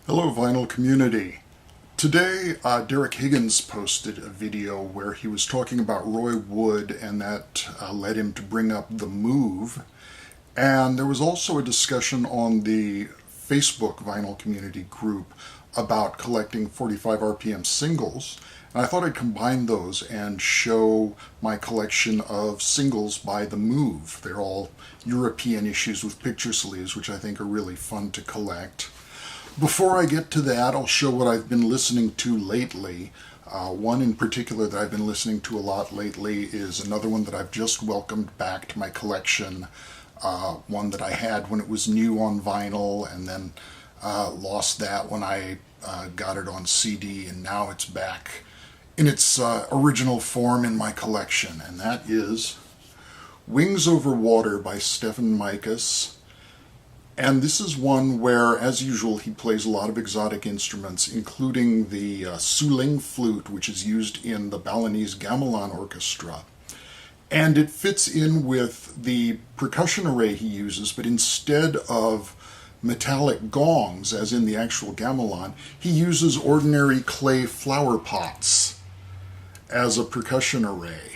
Hello vinyl community. Today Derek Higgins posted a video where he was talking about Roy Wood, and that led him to bring up The Move. And there was also a discussion on the Facebook vinyl community group about collecting 45 RPM singles. And I thought I'd combine those and show my collection of singles by The Move. They're all European issues with picture sleeves, which I think are really fun to collect. Before I get to that, I'll show what I've been listening to lately. One in particular that I've been listening to a lot lately is another one that I've just welcomed back to my collection. One that I had when it was new on vinyl, and then lost that when I got it on CD, and now it's back in its original form in my collection, and that is Wings Over Water by Stefan Micas. And this is one where, as usual, he plays a lot of exotic instruments, including the Suling flute, which is used in the Balinese gamelan orchestra. And it fits in with the percussion array he uses, but instead of metallic gongs, as in the actual gamelan, he uses ordinary clay flower pots as a percussion array.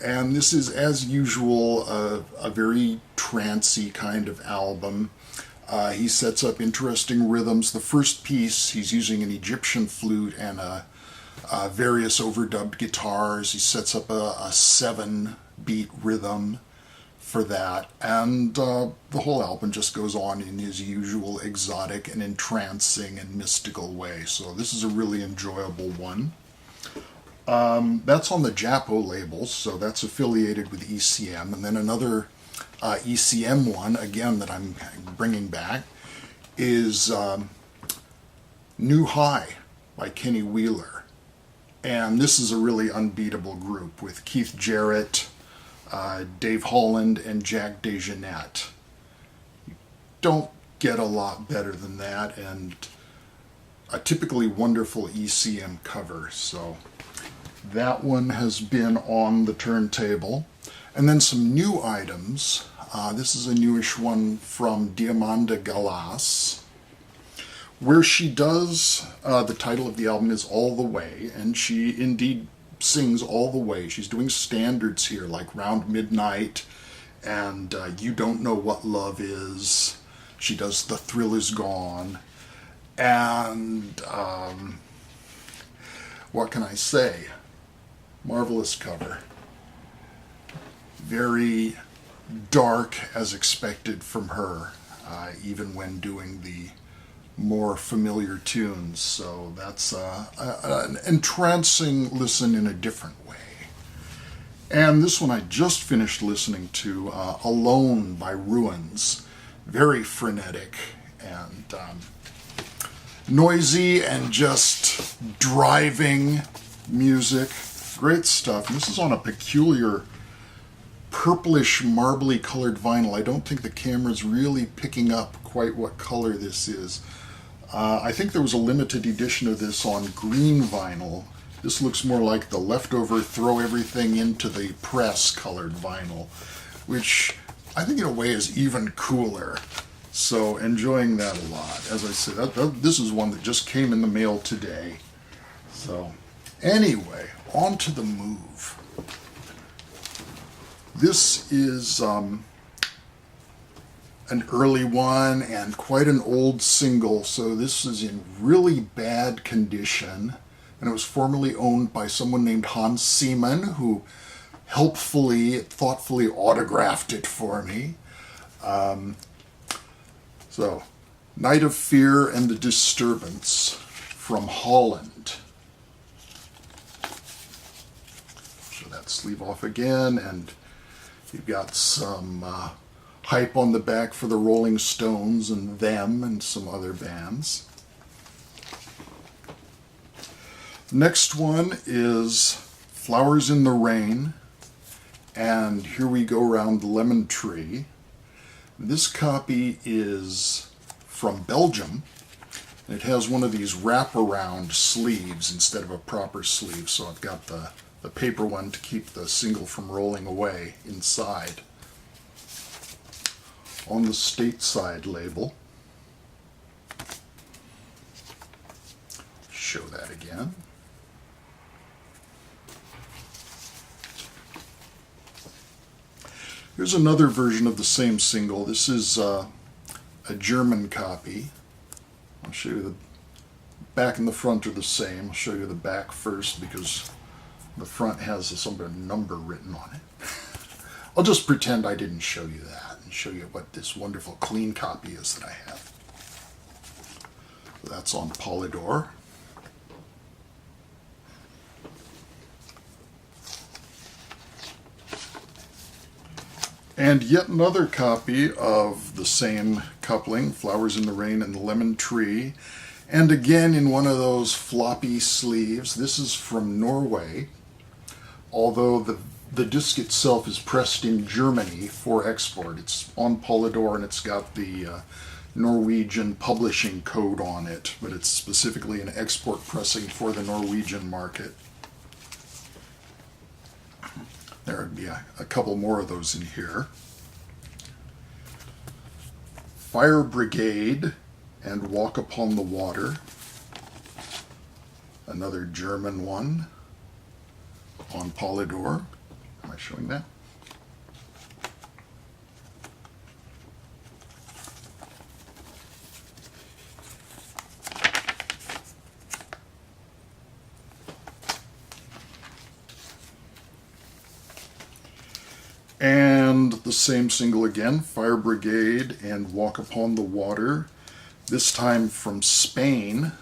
And this is, as usual, a very trancey kind of album. He sets up interesting rhythms. The first piece, he's using an Egyptian flute and various overdubbed guitars. He sets up a 7-beat rhythm for that. And the whole album just goes on in his usual exotic and entrancing and mystical way. So this is a really enjoyable one. That's on the Japo label, so that's affiliated with ECM. And then another ECM one, again, that I'm bringing back is New High by Kenny Wheeler. And this is a really unbeatable group with Keith Jarrett, Dave Holland, and Jack DeJohnette. You don't get a lot better than that, and a typically wonderful ECM cover. So that one has been on the turntable. And then some new items. This is a newish one from Diamanda Galas, where she does, the title of the album is All the Way, and she indeed sings all the way. She's doing standards here, like Round Midnight and You Don't Know What Love Is. She does The Thrill Is Gone. And what can I say? Marvelous cover. Very dark as expected from her, even when doing the more familiar tunes. So that's an entrancing listen in a different way. And this one I just finished listening to, Alone by Ruins. Very frenetic and noisy and just driving music. Great stuff. And this is on a peculiar purplish, marbly colored vinyl. I don't think the camera's really picking up quite what color this is. I think there was a limited edition of this on green vinyl. This looks more like the leftover throw everything into the press colored vinyl, which I think in a way is even cooler. So enjoying that a lot. As I said, this is one that just came in the mail today. So anyway, on to The Move. This is an early one and quite an old single, so this is in really bad condition. And it was formerly owned by someone named Hans Seaman, who helpfully, thoughtfully autographed it for me. So, Night of Fear and the Disturbance from Holland. So that sleeve off again, and you've got some hype on the back for the Rolling Stones and Them and some other bands. Next one is Flowers in the Rain, and Here We Go Round the Lemon Tree. This copy is from Belgium. It has one of these wraparound sleeves instead of a proper sleeve, so I've got the paper one to keep the single from rolling away inside. On the stateside label, show that again. Here's another version of the same single. This is a German copy. I'll show you the back and the front are the same. I'll show you the back first because the front has some number written on it. I'll just pretend I didn't show you that and show you what this wonderful clean copy is that I have. So that's on Polydor. And yet another copy of the same coupling, Flowers in the Rain and the Lemon Tree. And again in one of those floppy sleeves. This is from Norway, although the disc itself is pressed in Germany for export. It's on Polydor and it's got the Norwegian publishing code on it, but it's specifically an export pressing for the Norwegian market. There would be a couple more of those in here. Fire Brigade and Walk Upon the Water. Another German one on Polydor. Am I showing that? And the same single again, Fire Brigade and Walk Upon the Water, this time from Spain.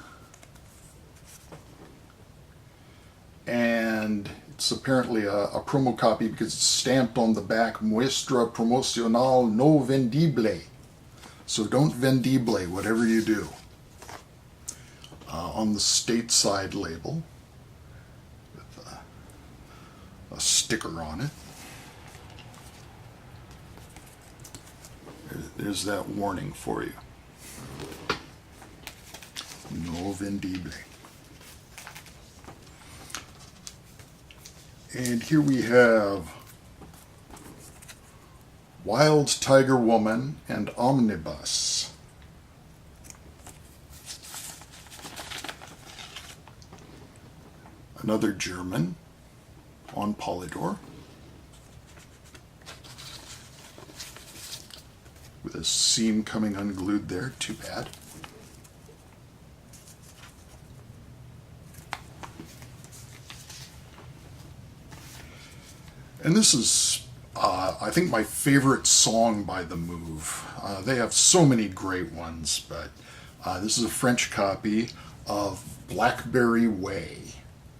And it's apparently a promo copy because it's stamped on the back, Muestra Promocional No Vendible. So don't vendible, whatever you do. On the stateside label with a sticker on it. There's that warning for you. No vendible. And here we have Wild Tiger Woman and Omnibus. Another German on Polydor. With a seam coming unglued there, too bad. And this is, I think, my favorite song by The Move. They have so many great ones, but this is a French copy of Blackberry Way,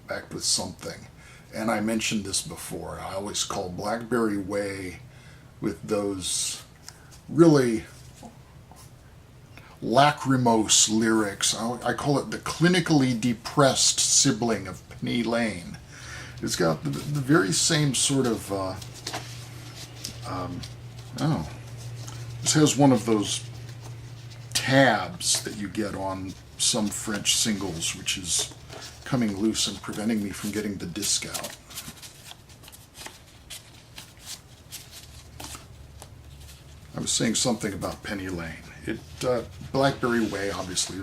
backed with something. And I mentioned this before. I always call Blackberry Way with those really lachrymose lyrics. I call it the clinically depressed sibling of Penny Lane. It's got the very same sort of, this has one of those tabs that you get on some French singles, which is coming loose and preventing me from getting the disc out. I was saying something about Penny Lane. Blackberry Way obviously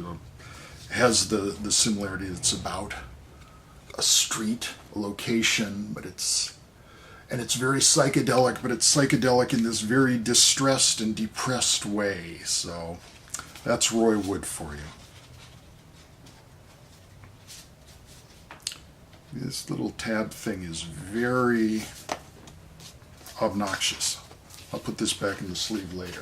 has the similarity. It's about a street, a location, but it's very psychedelic, but it's psychedelic in this very distressed and depressed way. So that's Roy Wood for you. This little tab thing is very obnoxious. I'll put this back in the sleeve later.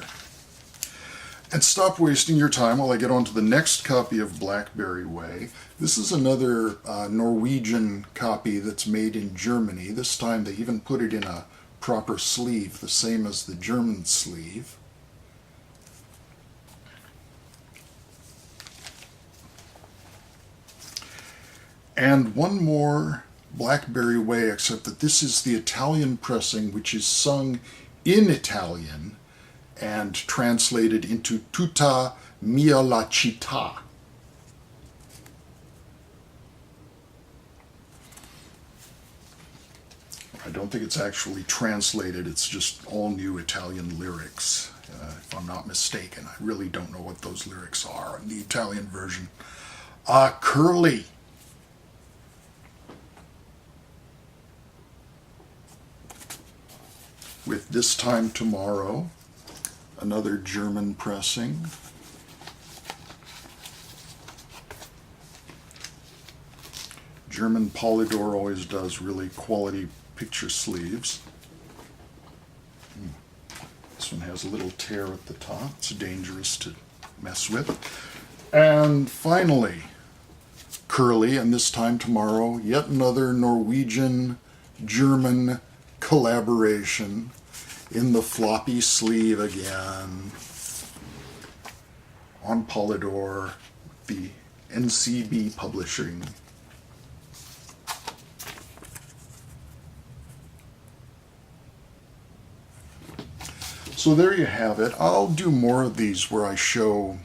And stop wasting your time while I get on to the next copy of Blackberry Way. This is another Norwegian copy that's made in Germany. This time they even put it in a proper sleeve, the same as the German sleeve. And one more Blackberry Way, except that this is the Italian pressing, which is sung in Italian and translated into Tutta mia la città. I don't think it's actually translated, it's just all new Italian lyrics, if I'm not mistaken. I really don't know what those lyrics are in the Italian version. Curly with This Time Tomorrow, another German pressing. German Polydor always does really quality picture sleeves. This one has a little tear at the top. It's dangerous to mess with. And finally, Curly and This Time Tomorrow, yet another Norwegian-German collaboration in the floppy sleeve again on Polydor, the NCB Publishing. So there you have it. I'll do more of these where I show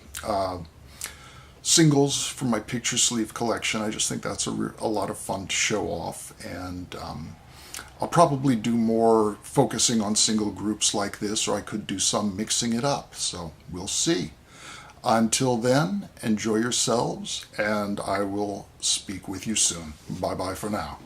singles from my picture sleeve collection. I just think that's a lot of fun to show off, and I'll probably do more focusing on single groups like this, or I could do some mixing it up, so we'll see. Until then, enjoy yourselves, and I will speak with you soon. Bye-bye for now.